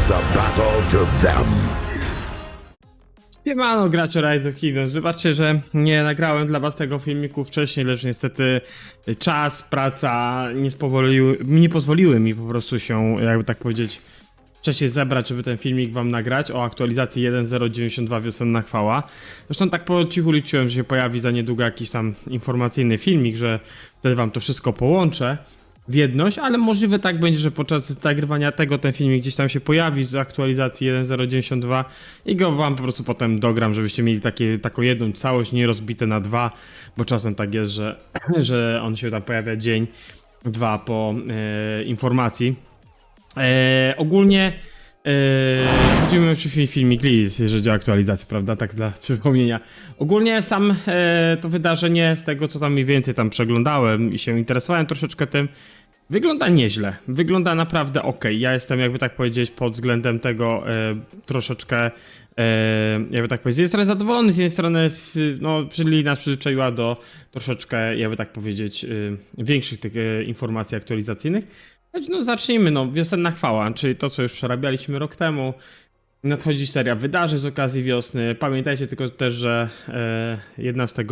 the battle to them. Siemano gracze Rise of Kingdoms, wybaczcie, że nie nagrałem dla was tego filmiku wcześniej, lecz niestety czas, praca nie pozwoliły mi po prostu się, jakby tak powiedzieć, wcześniej zebrać, żeby ten filmik wam nagrać o aktualizacji 1.0.92 wiosenna chwała. Zresztą tak po cichu liczyłem, że się pojawi za niedługo jakiś tam informacyjny filmik, że wtedy wam to wszystko połączę w jedność, ale możliwe tak będzie, że podczas nagrywania tego ten filmik gdzieś tam się pojawi z aktualizacji 1.0.92 i go wam po prostu potem dogram, żebyście mieli taką jedną całość, nie rozbite na dwa, bo czasem tak jest, że on się tam pojawia dzień, dwa po informacji. Ogólnie chodzimy przy filmik Lilith, jeżeli chodzi o aktualizację, prawda? Tak dla przypomnienia. Ogólnie sam to wydarzenie, z tego co tam mniej więcej tam przeglądałem i się interesowałem troszeczkę tym, wygląda nieźle. Wygląda naprawdę ok. Ja jestem, jakby tak powiedzieć, pod względem tego troszeczkę, jakby tak powiedzieć, z jednej strony zadowolony, z jednej strony, no, czyli nas przyzwyczaiła do troszeczkę, jakby tak powiedzieć, większych tych informacji aktualizacyjnych. No zacznijmy, no, wiosenna chwała, czyli to, co już przerabialiśmy rok temu. Nadchodzi seria wydarzeń z okazji wiosny. Pamiętajcie tylko też, że 11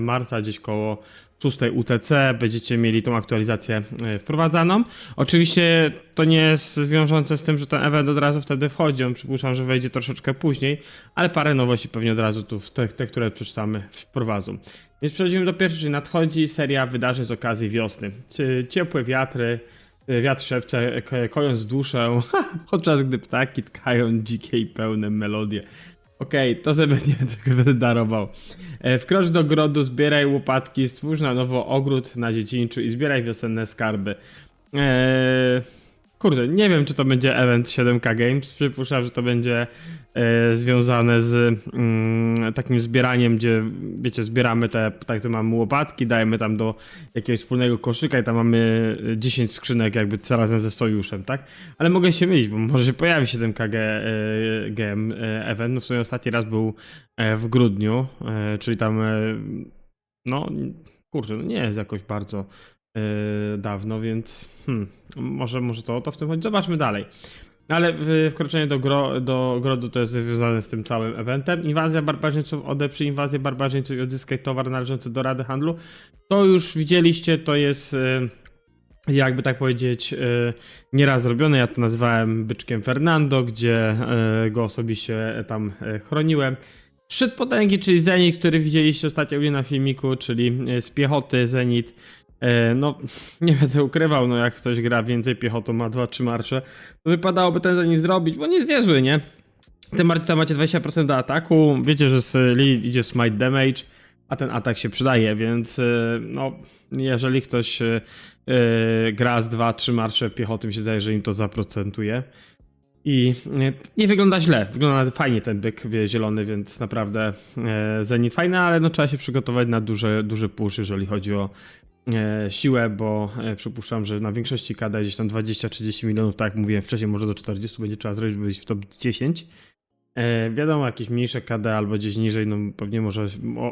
marca, gdzieś koło 6 UTC, będziecie mieli tą aktualizację wprowadzaną. Oczywiście to nie jest zwiążące z tym, że ten event od razu wtedy wchodzi. On przypuszczam, że wejdzie troszeczkę później, ale parę nowości pewnie od razu tu, te które przeczytamy, wprowadzą. Więc przechodzimy do pierwszej, czyli nadchodzi seria wydarzeń z okazji wiosny. Ciepłe wiatry. Wiatr szepcze, kojąc duszę, podczas gdy ptaki tkają dzikie i pełne melodie. Okej, to sobie nie będę darował. Wkrocz do grodu, zbieraj łopatki, stwórz na nowo ogród na dziedzińczu i zbieraj wiosenne skarby. Kurde, nie wiem, czy to będzie event 7K Games. Przypuszczam, że to będzie związane z takim zbieraniem, gdzie, wiecie, zbieramy tak to mamy łopatki, dajemy tam do jakiegoś wspólnego koszyka i tam mamy 10 skrzynek jakby razem ze sojuszem, tak? Ale mogę się mylić, bo może się pojawi 7K Game event. No w sumie ostatni raz był w grudniu, czyli tam, no kurczę, no nie jest jakoś bardzo dawno, więc może to o to w tym chodzi. Zobaczmy dalej. Ale wkroczenie do grodu to jest związane z tym całym eventem. Inwazja barbarzyńców, odeprzyj inwazję barbarzyńców i odzyskaj towar należący do Rady Handlu. To już widzieliście, to jest jakby tak powiedzieć nieraz zrobione. Ja to nazywałem byczkiem Fernando, gdzie go osobiście tam chroniłem. Szczyt potęgi, czyli Zenit, który widzieliście ostatnio na filmiku, czyli z piechoty Zenit. No, nie będę ukrywał, no jak ktoś gra więcej piechotą, ma 2-3 marsze, to wypadałoby ten Zenit zrobić, bo nie jest niezły, nie? Tym bardziej tam macie 20% do ataku, wiecie, że z Lilith idzie smite damage, a ten atak się przydaje, więc no, jeżeli ktoś gra z 2-3 marsze piechoty, mi się zdaje, że im to zaprocentuje. I nie wygląda źle, wygląda fajnie ten byk zielony, więc naprawdę Zenit fajny, ale no trzeba się przygotować na duży push, jeżeli chodzi o siłę, bo przypuszczam, że na większości KD gdzieś tam 20-30 milionów, tak jak mówiłem wcześniej, może do 40 będzie trzeba zrobić, by być w top 10. Wiadomo, jakieś mniejsze KD albo gdzieś niżej, no pewnie może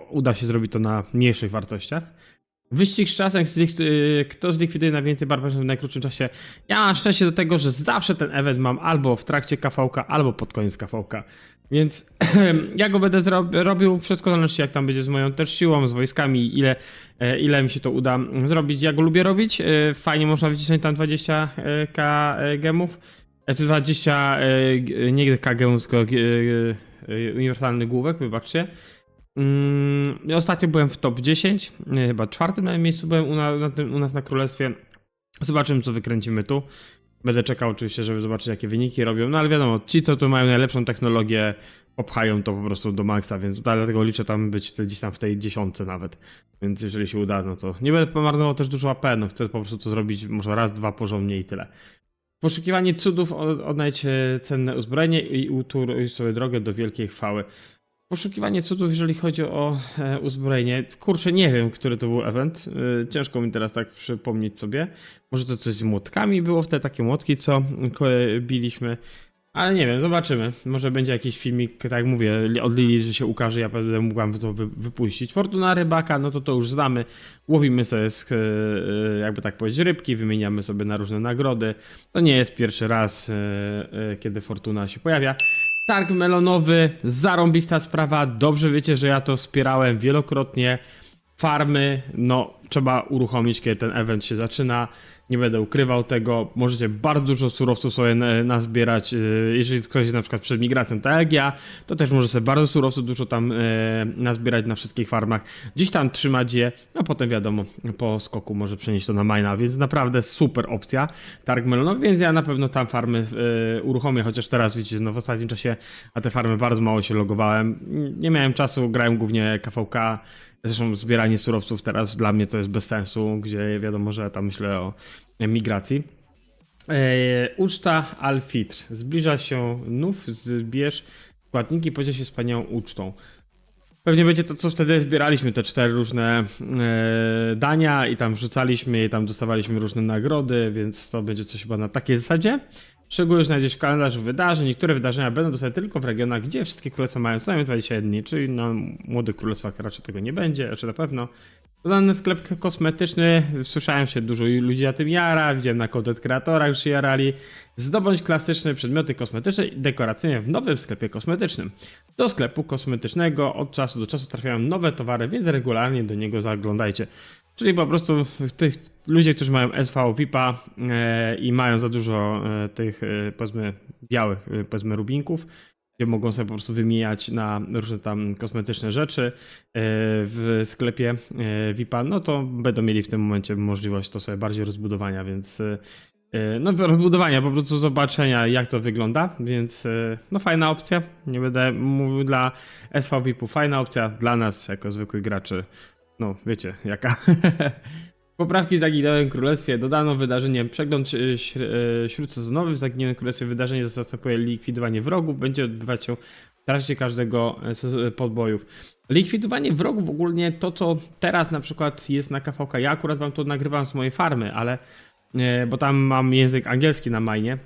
uda się zrobić to na mniejszych wartościach. Wyścig z czasem, kto zlikwiduje na więcej barbarzyńców w najkrótszym czasie. Ja mam szczęście do tego, że zawsze ten event mam albo w trakcie KV-ka, albo pod koniec KV-ka. Więc ja go będę robił, wszystko zależy jak tam będzie z moją też siłą, z wojskami, ile mi się to uda zrobić. Ja go lubię robić, fajnie można wycisnąć tam 20k gemów, czy 20, nie k gemów, tylko uniwersalny główek, wybaczcie. Ostatnio byłem w top 10, chyba czwartym na miejscu byłem u nas na królestwie. Zobaczymy, co wykręcimy tu. Będę czekał oczywiście, żeby zobaczyć, jakie wyniki robią, no ale wiadomo, ci co tu mają najlepszą technologię popchają to po prostu do maksa, więc dlatego liczę tam być gdzieś tam w tej 10 nawet. Więc jeżeli się uda, no to nie będę marnował też dużo AP, no chcę po prostu to zrobić może raz, dwa porządnie i tyle. Poszukiwanie cudów, odnajdź cenne uzbrojenie i uturuj sobie drogę do wielkiej chwały. Poszukiwanie cudów, jeżeli chodzi o uzbrojenie. Kurczę, nie wiem, który to był event. Ciężko mi teraz tak przypomnieć sobie. Może to coś z młotkami było, wtedy takie młotki, co biliśmy. Ale nie wiem, zobaczymy. Może będzie jakiś filmik, tak jak mówię, od Lili, że się ukaże, ja będę mógł wam to wypuścić. Fortuna rybaka, no to już znamy. Łowimy sobie, jakby tak powiedzieć, rybki, wymieniamy sobie na różne nagrody. To nie jest pierwszy raz, kiedy Fortuna się pojawia. Targ melonowy, zarąbista sprawa. Dobrze wiecie, że ja to wspierałem wielokrotnie. Farmy, no trzeba uruchomić, kiedy ten event się zaczyna. Nie będę ukrywał tego. Możecie bardzo dużo surowców sobie nazbierać. Jeżeli ktoś jest na przykład przed migracją, tak jak ja, to też może sobie bardzo surowców dużo tam nazbierać na wszystkich farmach. Gdzieś tam trzymać je, a potem wiadomo, po skoku może przenieść to na mina, więc naprawdę super opcja. Targ melonowy, więc ja na pewno tam farmy uruchomię, chociaż teraz widzicie, no w ostatnim czasie na te farmy bardzo mało się logowałem. Nie miałem czasu, grałem głównie KVK. Zresztą zbieranie surowców teraz dla mnie to jest bez sensu, gdzie wiadomo, że tam myślę o migracji. Uczta Al-Fitr. Zbliża się nów, zbierz składniki, podziel się wspaniałą ucztą. Pewnie będzie to, co wtedy zbieraliśmy, te 4 różne dania i tam wrzucaliśmy i tam dostawaliśmy różne nagrody, więc to będzie coś chyba na takiej zasadzie. Szczegóły znajdziesz w kalendarzu wydarzeń. Niektóre wydarzenia będą dostępne tylko w regionach, gdzie wszystkie królestwa mają co najmniej 21 dni, czyli na młodych królestwach raczej tego nie będzie, raczej na pewno. Dodany sklep kosmetyczny, słyszałem się, dużo ludzi na tym jara, widziałem na Content Creatorach, już się jarali. Zdobądź klasyczne przedmioty kosmetyczne i dekoracyjne w nowym sklepie kosmetycznym. Do sklepu kosmetycznego od czasu do czasu trafiają nowe towary, więc regularnie do niego zaglądajcie. Czyli po prostu tych ludzie, którzy mają SV VIP-a i mają za dużo tych powiedzmy białych powiedzmy rubinków, gdzie mogą sobie po prostu wymieniać na różne tam kosmetyczne rzeczy w sklepie VIP-a, no to będą mieli w tym momencie możliwość to sobie bardziej rozbudowania, więc no rozbudowania, po prostu zobaczenia jak to wygląda, więc no fajna opcja, nie będę mówił dla SV VIP-u, fajna opcja dla nas jako zwykłych graczy, no wiecie jaka. Poprawki w Zaginionym Królestwie. Dodano wydarzenie przegląd śródsezonowy. W Zaginionym Królestwie wydarzenie zastępuje likwidowanie wrogów. Będzie odbywać się w trakcie każdego podbojów. Likwidowanie wrogów ogólnie to, co teraz na przykład jest na KVK. Ja akurat wam to nagrywam z mojej farmy, ale bo tam mam język angielski na mainie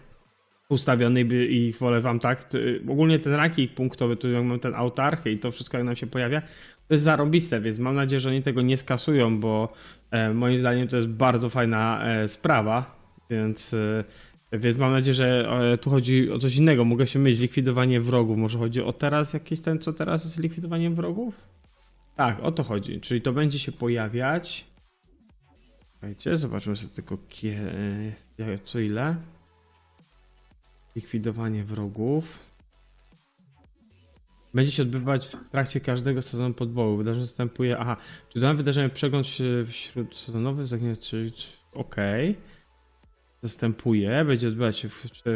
ustawiony i wolę wam tak. Ogólnie ten ranking punktowy, tu mam ten autarchy i to wszystko jak nam się pojawia, to jest zarąbiste, więc mam nadzieję, że oni tego nie skasują, bo moim zdaniem to jest bardzo fajna sprawa, więc mam nadzieję, że tu chodzi o coś innego. Mogę się mylić, likwidowanie wrogów. Może chodzi o teraz jakieś ten, co teraz jest likwidowaniem wrogów? Tak, o to chodzi, czyli to będzie się pojawiać. Słuchajcie, zobaczmy sobie tylko co ile. Likwidowanie wrogów. Będzie się odbywać w trakcie każdego sezonu podboju. Wydarzenie zastępuje. Aha, czy dane wydarzenie przegląd śródsezonowy, czy okej. Zastępuje, będzie odbywać się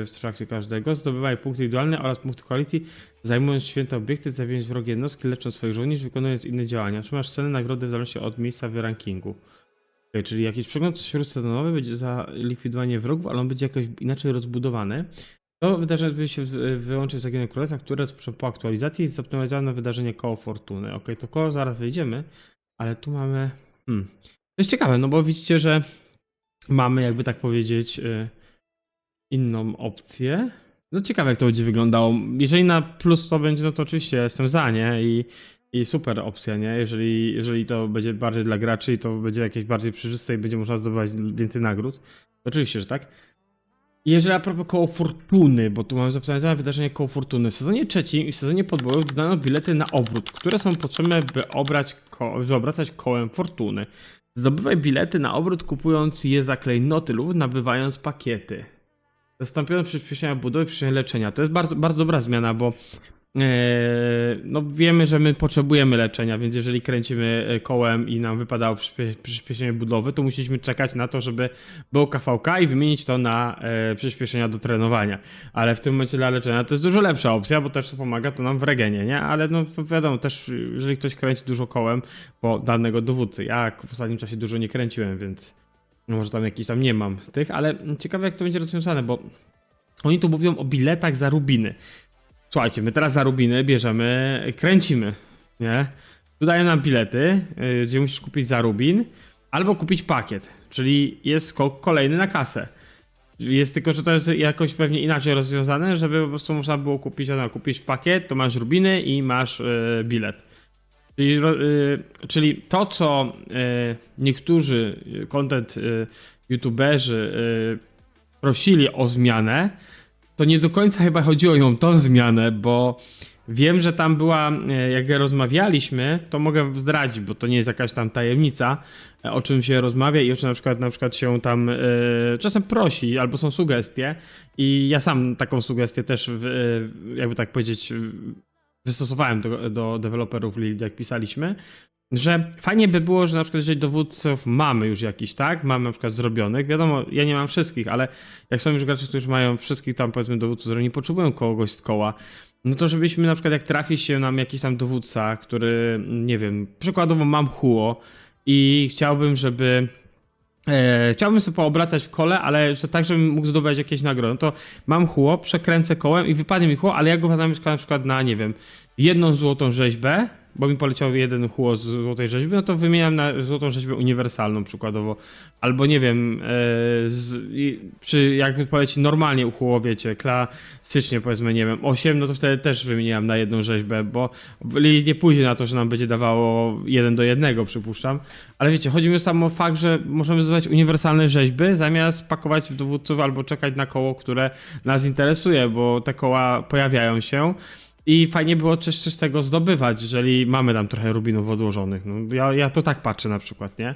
w trakcie każdego. Zdobywaj punkty indywidualne oraz punkty koalicji, zajmując święte obiekty, zabijając wrogie jednostki, lecząc swoich żołnierzy, wykonując inne działania. Trzymasz ceny nagrody w zależności od miejsca w rankingu. Okay, czyli jakiś przegląd śródsezonowy będzie za likwidowanie wrogów, ale on będzie jakoś inaczej rozbudowany. To wydarzenie będzie się wyłączyć w Zaginionym Królestwie, które po aktualizacji jest zoptymalizowane wydarzenie koło fortuny. Ok, to koło zaraz wyjdziemy, ale tu mamy... To jest ciekawe, no bo widzicie, że mamy jakby tak powiedzieć inną opcję. No ciekawe jak to będzie wyglądało. Jeżeli na plus to będzie, no to oczywiście jestem za, nie? I super opcja, nie? Jeżeli to będzie bardziej dla graczy i to będzie jakieś bardziej przejrzyste i będzie można zdobywać więcej nagród, to oczywiście, że tak. Jeżeli a propos koło fortuny, bo tu mamy zaplanowane wydarzenie koło fortuny. W sezonie trzecim i w sezonie podbojów dodano bilety na obrót, które są potrzebne, by obracać kołem fortuny. Zdobywaj bilety na obrót, kupując je za klejnoty lub nabywając pakiety. Zastąpiono przyspieszenia budowy, przyspieszenia leczenia. To jest bardzo, bardzo dobra zmiana, bo no wiemy, że my potrzebujemy leczenia, więc jeżeli kręcimy kołem i nam wypadało przyspieszenie budowy, to musieliśmy czekać na to, żeby było KVK i wymienić to na przyspieszenia do trenowania. Ale w tym momencie dla leczenia to jest dużo lepsza opcja, bo też to pomaga to nam w regenie, nie? Ale no wiadomo, też jeżeli ktoś kręci dużo kołem po danego dowódcy. Ja w ostatnim czasie dużo nie kręciłem, więc może tam jakiś tam nie mam tych, ale ciekawe jak to będzie rozwiązane, bo oni tu mówią o biletach za rubiny. Słuchajcie, my teraz za rubiny bierzemy, kręcimy, nie? Tu dają nam bilety, gdzie musisz kupić za rubin, albo kupić pakiet, czyli jest skok kolejny na kasę. Jest tylko, że to jest jakoś pewnie inaczej rozwiązane, żeby po prostu można było kupić, kupić pakiet, to masz rubiny i masz bilet. Czyli to, co niektórzy content youtuberzy prosili o zmianę, to nie do końca chyba chodziło o tą zmianę, bo wiem, że tam była, jak rozmawialiśmy, to mogę zdradzić, bo to nie jest jakaś tam tajemnica, o czym się rozmawia i o czym na przykład się tam czasem prosi, albo są sugestie. I ja sam taką sugestię też, jakby tak powiedzieć, wystosowałem do deweloperów, jak pisaliśmy, że fajnie by było, że na przykład jeżeli dowódców mamy już jakiś, tak, mamy na przykład zrobionych, wiadomo, ja nie mam wszystkich, ale jak są już gracze, którzy mają wszystkich tam powiedzmy dowódców, że nie potrzebują kogoś z koła, no to żebyśmy na przykład jak trafi się nam jakiś tam dowódca, który, nie wiem, przykładowo mam Huo i chciałbym, żeby chciałbym sobie poobracać w kole, ale że tak, żebym mógł zdobyć jakieś nagrody. No to mam Huo, przekręcę kołem i wypadnie mi Huo, ale ja go wydam na przykład na, nie wiem, 1 złotą rzeźbę, bo mi poleciał jeden Huo z złotej rzeźby, no to wymieniam na złotą rzeźbę uniwersalną przykładowo. Albo nie wiem, jak poleci normalnie u Huo, wiecie, klasycznie powiedzmy, nie wiem, 8, no to wtedy też wymieniam na jedną rzeźbę, bo nie pójdzie na to, że nam będzie dawało 1 do 1, przypuszczam. Ale wiecie, chodzi mi samo o fakt, że możemy zdobywać uniwersalne rzeźby, zamiast pakować w dowódców albo czekać na koło, które nas interesuje, bo te koła pojawiają się. I fajnie było coś z tego zdobywać, jeżeli mamy tam trochę rubinów odłożonych. No, ja to tak patrzę na przykład, nie?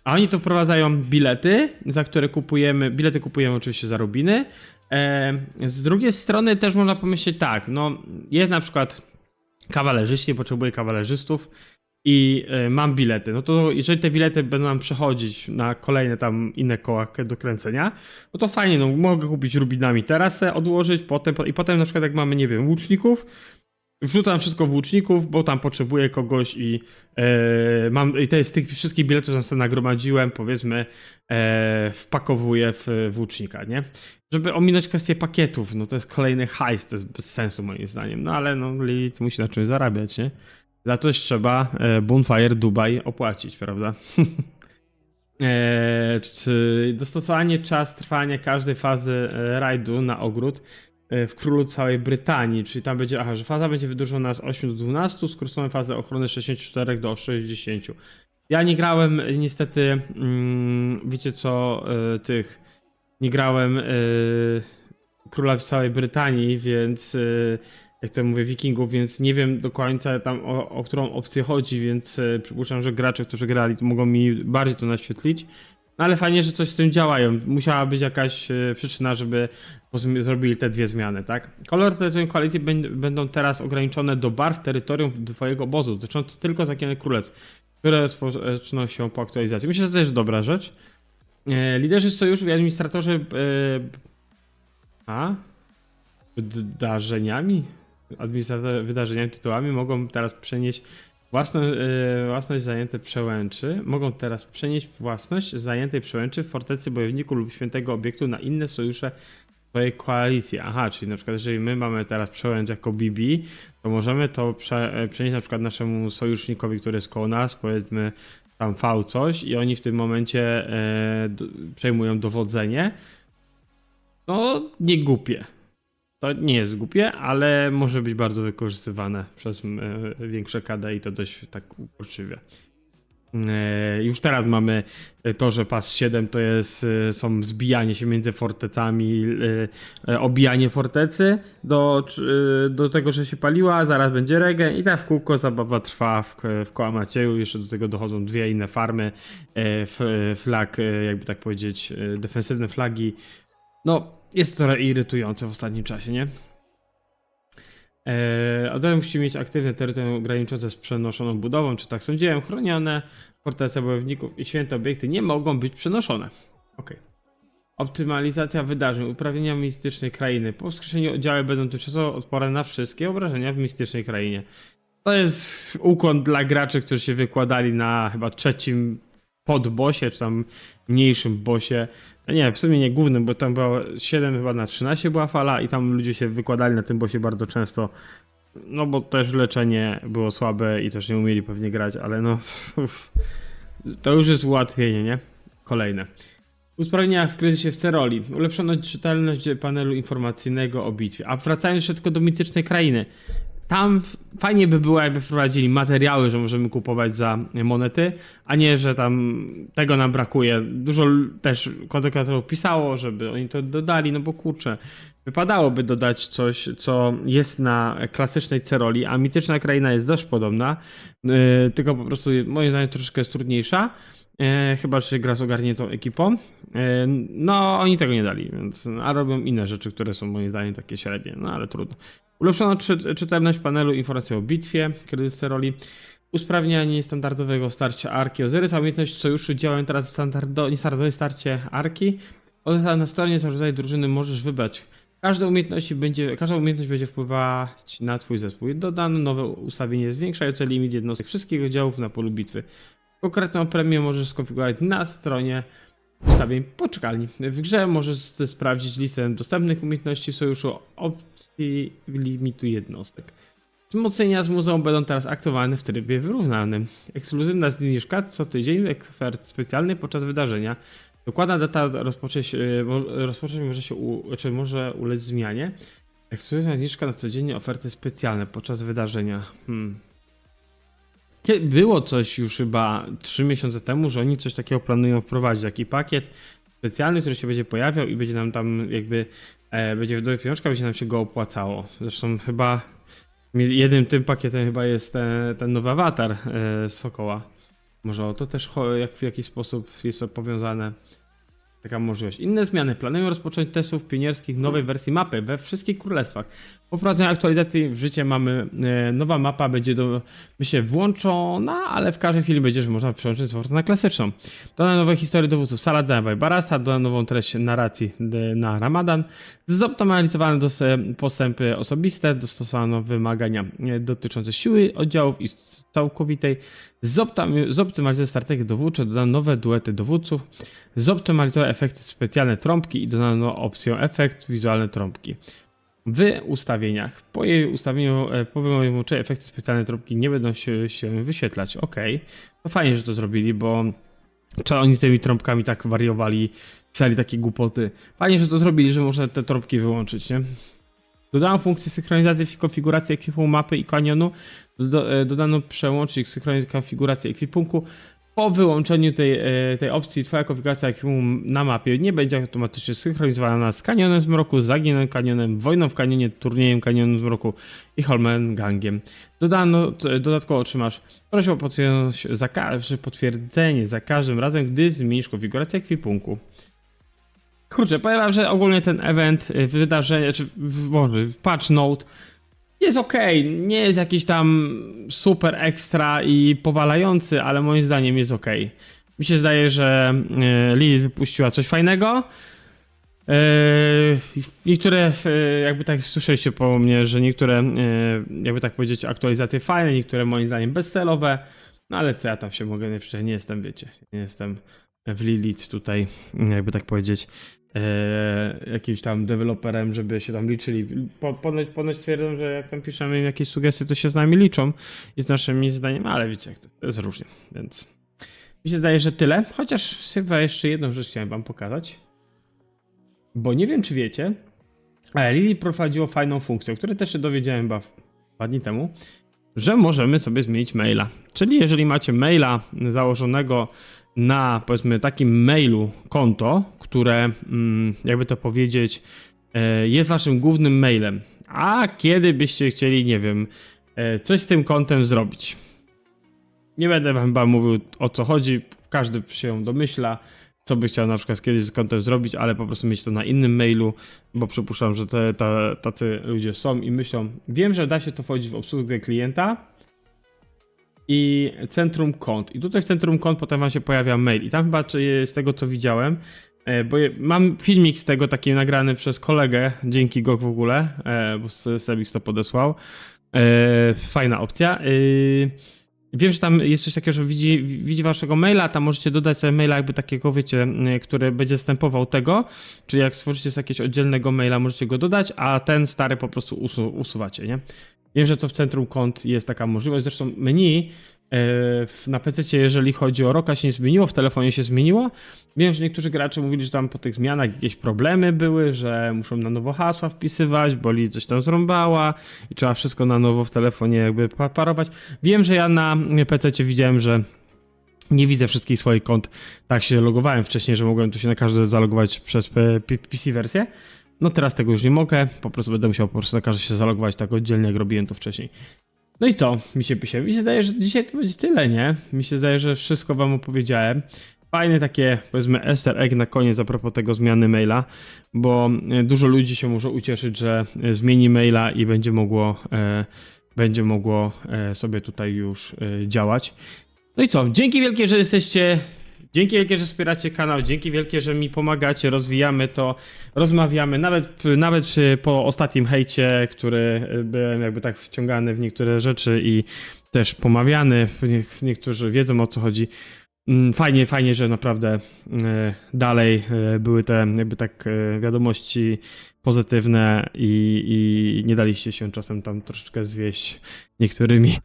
A oni tu wprowadzają bilety, za które kupujemy. Bilety kupujemy oczywiście za rubiny. Z drugiej strony też można pomyśleć tak, no jest na przykład kawalerzyści, potrzebuję kawalerzystów i mam bilety. No to jeżeli te bilety będą nam przechodzić na kolejne tam inne koła do kręcenia, no to fajnie, no mogę kupić rubinami teraz, odłożyć, potem na przykład jak mamy, nie wiem, łuczników, wrzucam wszystko w łuczników, bo tam potrzebuję kogoś i z tych wszystkich biletów, co sobie nagromadziłem, powiedzmy, wpakowuję w łucznika, nie? Żeby ominąć kwestię pakietów, no to jest kolejny hajs, to jest bez sensu moim zdaniem, no ale no Lilith musi na czymś zarabiać, nie? Za coś trzeba Bonfire Dubai opłacić, prawda? Dostosowanie czas trwania każdej fazy rajdu na ogród w Królu całej Brytanii, czyli tam będzie, że faza będzie wydłużona z 8 do 12, skrócone fazy ochrony z 64 do 60. Ja nie grałem niestety, wiecie co, nie grałem Króla w całej Brytanii, więc jak to mówię, wikingów, więc nie wiem do końca tam o którą opcję chodzi, więc przypuszczam, że gracze, którzy grali, to mogą mi bardziej to naświetlić. No ale fajnie, że coś z tym działają. Musiała być jakaś przyczyna, żeby zrobili te dwie zmiany, tak? Kolory terytorium koalicji będą teraz ograniczone do barw terytorium twojego obozu, dotyczące tylko Zagiełek Królestw, które rozpoczną się po aktualizacji. Myślę, że to jest dobra rzecz. Liderzy sojuszu i administratorzy wydarzeniami, tytułami mogą teraz przenieść własność zajętej przełęczy. Mogą teraz przenieść własność zajętej przełęczy w fortecy bojowniku lub świętego obiektu na inne sojusze swojej koalicji. Czyli na przykład jeżeli my mamy teraz przełęcz jako BB, to możemy to przenieść na przykład naszemu sojusznikowi, który jest koło nas, powiedzmy tam V coś i oni w tym momencie przejmują dowodzenie. No nie głupie. To nie jest głupie, ale może być bardzo wykorzystywane przez większe KD i to dość tak uporczywie. Już teraz mamy to, że pas 7 to są zbijanie się między fortecami, obijanie fortecy do tego, że się paliła, zaraz będzie regen i tak w kółko zabawa trwa w koła Macieju. Jeszcze do tego dochodzą dwie inne farmy, flag, jakby tak powiedzieć, defensywne flagi. No, jest to trochę irytujące w ostatnim czasie, nie? Oddział musi mieć aktywne terytorium graniczące z przenoszoną budową, czy tak sądziłem, chronione, fortece bojowników i święte obiekty nie mogą być przenoszone. Ok. Optymalizacja wydarzeń, uprawnienia mistycznej krainy. Po wskrzeszeniu oddziały będą tymczasowo odporne na wszystkie obrażenia w mistycznej krainie. To jest ukłon dla graczy, którzy się wykładali na chyba trzecim podbossie, czy tam mniejszym bossie. Nie, w sumie nie głównym, bo tam było 7 chyba na 13 była fala i tam ludzie się wykładali na tym bossie bardzo często. No bo też leczenie było słabe i też nie umieli pewnie grać, ale no to już jest ułatwienie, nie? Kolejne. Usprawnienia w kryzysie w Ceroli. Ulepszono czytelność panelu informacyjnego o bitwie. A wracając jeszcze tylko do mitycznej krainy. Tam fajnie by było, jakby wprowadzili materiały, że możemy kupować za monety, a nie, że tam tego nam brakuje. Dużo też komunikatorów pisało, żeby oni to dodali, no bo kurczę, wypadałoby dodać coś, co jest na klasycznej Ceroli, a mityczna kraina jest dość podobna, tylko po prostu moim zdaniem troszeczkę jest trudniejsza. Chyba, że się gra z ogarniętą ekipą. No, oni tego nie dali, więc a robią inne rzeczy, które są moim zdaniem takie średnie, no ale trudno. Ulepszono czytelność panelu informacji o bitwie, kryzys Ceroli. Usprawnianie standardowego starcia Arki Ozyrysa, umiejętność sojuszu działają teraz w niestandardowe starcie Arki. Na stronie rodzaju drużyny możesz wybrać. Każda umiejętność będzie wpływać na twój zespół. Dodano nowe ustawienie zwiększające limit jednostek wszystkich oddziałów na polu bitwy. Konkretną premię możesz skonfigurować na stronie ustawień poczekalni. W grze możesz sprawdzić listę dostępnych umiejętności sojuszu opcji limitu jednostek. Wzmocnienia z muzeum będą teraz aktywowane w trybie wyrównanym. Ekskluzywna zniżka co tydzień ofert specjalny podczas wydarzenia. Dokładna data rozpocząć może ulec zmianie. Ekskluzywna zniżka na codziennie oferty specjalne podczas wydarzenia. Było coś już chyba 3 miesiące temu, że oni coś takiego planują wprowadzić. Taki pakiet specjalny, który się będzie pojawiał i będzie nam tam jakby będzie w dobie pieniążka, będzie nam się go opłacało. Zresztą chyba jednym tym pakietem chyba jest ten nowy awatar z Sokoła. Może o to też w jakiś sposób jest to powiązane. Taka możliwość. Inne zmiany. Planują rozpocząć testów pionierskich nowej wersji mapy we wszystkich królestwach. Po wprowadzeniu aktualizacji w życie mamy nowa mapa, będzie się włączona, ale w każdej chwili będzie można przełączyć z na klasyczną. Dodano nowe historie dowódców Saladina i Barasa, dodano nową treść narracji na Ramadan, zoptymalizowane postępy osobiste, dostosowano wymagania dotyczące siły oddziałów i całkowitej, zoptymalizowano strategię dowódcze, dodano nowe duety dowódców, zoptymalizowano efekty specjalne trąbki i dodano opcję efekt wizualne trąbki. W ustawieniach. Po jej ustawieniu, po wyłączeniu efekty specjalne trąbki nie będą się wyświetlać. Ok, to fajnie, że to zrobili, bo czy oni z tymi trąbkami tak wariowali, pisali takie głupoty. Fajnie, że to zrobili, że można te trąbki wyłączyć, nie? Dodano funkcję synchronizacji konfiguracji ekwipunku mapy i kanionu. Dodano przełącznik synchronizacji konfiguracji ekwipunku. Po wyłączeniu tej opcji twoja konfiguracja ekwipunku na mapie nie będzie automatycznie synchronizowana z kanionem zmroku, zaginionym kanionem, wojną w kanionie, turniejem kanionu zmroku i Holmengangiem. Dodatkowo otrzymasz prośbę o potwierdzenie za każdym razem, gdy zmienisz konfigurację ekwipunku. Kurczę, powiem wam, że ogólnie ten event, wydarzenie, czy patch note jest ok, nie jest jakiś tam super ekstra i powalający, ale moim zdaniem jest ok. Mi się zdaje, że Lilith wypuściła coś fajnego. Niektóre, jakby tak słyszeliście po mnie, że niektóre, jakby tak powiedzieć, aktualizacje fajne, niektóre moim zdaniem bezcelowe. No ale co ja tam się mogę, nie jestem, wiecie, nie jestem w Lilith tutaj, jakby tak powiedzieć, jakimś tam deweloperem, żeby się tam liczyli. Ponoć twierdzą, że jak tam piszemy im jakieś sugestie, to się z nami liczą i z naszymi zdaniem, ale wiecie, jak to jest różnie, więc mi się zdaje, że tyle. Chociaż chyba jeszcze jedną rzecz chciałem wam pokazać, bo nie wiem, czy wiecie, ale Lilith prowadziło fajną funkcję, o której też się dowiedziałem chyba 2 dni temu, że możemy sobie zmienić maila. Czyli jeżeli macie maila założonego na, powiedzmy, takim mailu konto, które, jakby to powiedzieć, jest waszym głównym mailem, a kiedy byście chcieli, nie wiem, coś z tym kontem zrobić. Nie będę wam chyba mówił, o co chodzi, każdy się domyśla, co by chciał na przykład kiedyś z kontem zrobić, ale po prostu mieć to na innym mailu, bo przypuszczam, że tacy ludzie są i myślą. Wiem, że da się to wchodzić w obsługę klienta i centrum kont. I tutaj w centrum kont potem wam się pojawia mail. I tam chyba z tego, co widziałem, bo mam filmik z tego taki nagrany przez kolegę, dzięki go w ogóle, bo Sebix to podesłał. Fajna opcja. Wiem, że tam jest coś takiego, że widzi waszego maila, tam możecie dodać sobie maila jakby takiego, wiecie, który będzie zastępował tego, czyli jak stworzycie z jakiegoś oddzielnego maila, możecie go dodać, a ten stary po prostu usuwacie, nie? Wiem, że to w centrum kont jest taka możliwość, zresztą menu Na PC, jeżeli chodzi o Roka, się nie zmieniło, w telefonie się zmieniło. Wiem, że niektórzy gracze mówili, że tam po tych zmianach jakieś problemy były, że muszą na nowo hasła wpisywać, bo Li coś tam zrąbała i trzeba wszystko na nowo w telefonie jakby parować. Wiem, że ja na PC widziałem, że nie widzę wszystkich swoich kont. Tak się logowałem wcześniej, że mogłem tu się na każde zalogować przez PC wersję. No teraz tego już nie mogę, po prostu będę musiał po prostu na każde się zalogować tak oddzielnie, jak robiłem to wcześniej. No i co? Mi się zdaje, że dzisiaj to będzie tyle, nie? Mi się zdaje, że wszystko wam opowiedziałem. Fajne takie, powiedzmy, easter egg na koniec a propos tego zmiany maila, bo dużo ludzi się może ucieszyć, że zmieni maila i będzie mogło sobie tutaj już działać. No i co? Dzięki wielkie, że jesteście. Dzięki wielkie, że wspieracie kanał, dzięki wielkie, że mi pomagacie, rozwijamy to, rozmawiamy, nawet po ostatnim hejcie, który byłem jakby tak wciągany w niektóre rzeczy i też pomawiany, niektórzy wiedzą, o co chodzi. Fajnie, że naprawdę dalej były te jakby tak wiadomości pozytywne i nie daliście się czasem tam troszeczkę zwieść niektórymi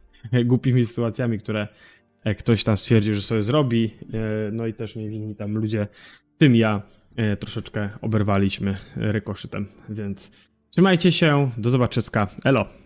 głupimi sytuacjami, które ktoś tam stwierdził, że sobie zrobi, no i też mnie winni tam ludzie, w tym ja, troszeczkę oberwaliśmy rykoszytem, więc trzymajcie się, do zobaczyska, elo!